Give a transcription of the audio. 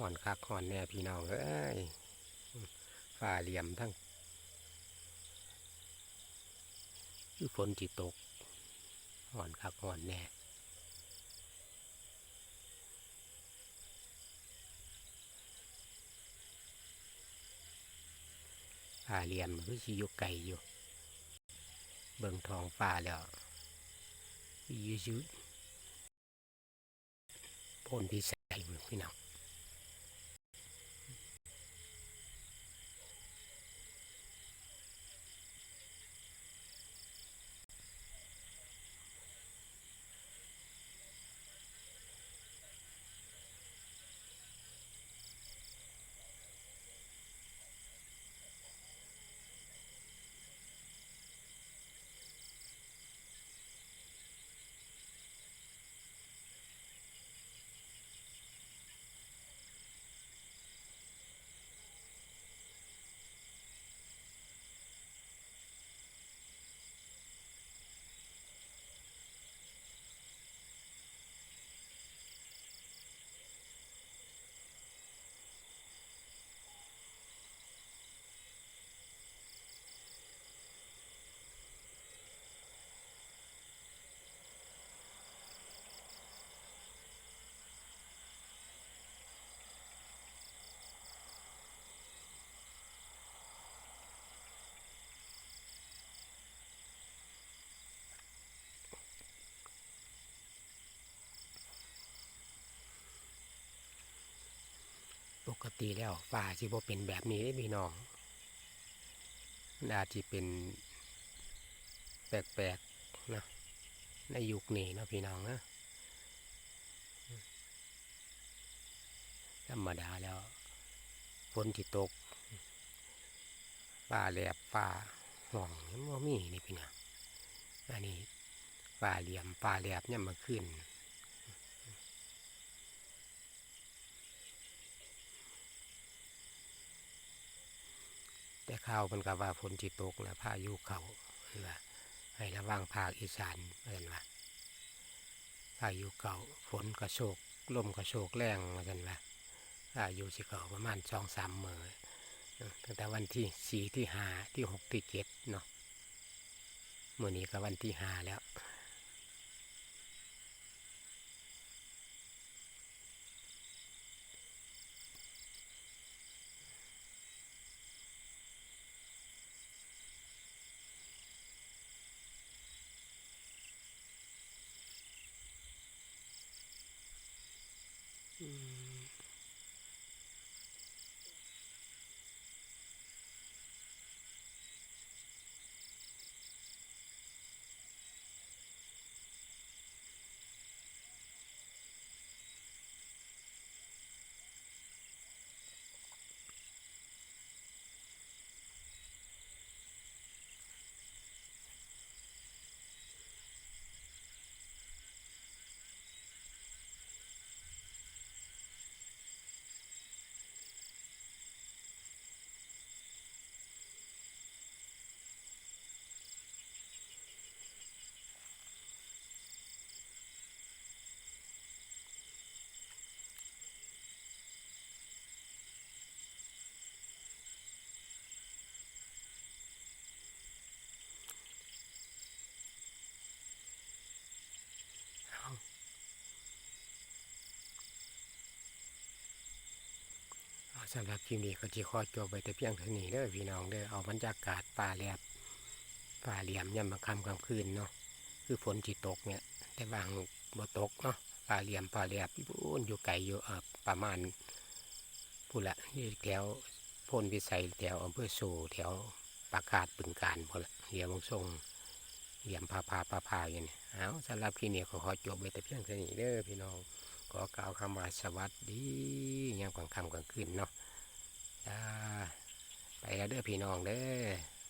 ห่อนคักห่อนแน่พี่น้องเอ้ยฝ่าเหลี่ยมทั้งคือฝนจิตกห่อนคักห่อนแน่ฝ่าเหลี่ยมคือสิอยู่ไกลอยู่เบิ่งท้องฟ้าแล้วยืดพ่นพิสัยพี่น้องปกติแล้วฟ้าสิบ่เป็นแบบนี้พี่น้องอาจจะเป็นแปลกๆนะในยุคนี้นะพี่น้องนะธรรมดาแล้วฝนจิตกฟ้าแลบฟ้าห้องมันบ่มีนี่พี่น้องอันนี้ฟ้าเหลี่ยมฟ้าแลบเนี่ยมาขึ้นแต่ข่าวมันก็ว่าฝนจิตกนะพายุเขาว่าให้ระวังภาคอีสานเหมือนว่าพายุเขาฝนกระโชกลมกระโชกแรงเหมือนว่าพายุสิเขาประมาณ2-3 มื้อตั้งแต่วันที่4ที่5ที่6ที่7เนาะมื้อนี้ก็วันที่5แล้วสำหรับคลิปนี้ก็จะขอจบไปแต่เพียงเท่านี้เด้อพี่น้องเด้อเอาบรรยากาศป่าแลบป่าเหลี่ยมย่ำมาค่ำกลางคืนเนาะคือฝนจิตกเนี่ยแต่บางบ่ตกเนาะป่าเหลี่ยมป่าแลบอยู่ไกลอยู่ประมาณพูดละที่แถวพ้นวิสัยแถวอำเภอสูแถวปากาดบึงการพอละเหลี่ยมทรงเหลี่ยมพาอย่างนี้เอาสำหรับคลิปนี้ก็ขอจบไปแต่เพียงเท่านี้เด้อพี่น้องขอกล่าวคำว่าสวัสดียามกลางค่ำกลางคืนเนาะไปแล้วเด้อพี่น้องเด้อ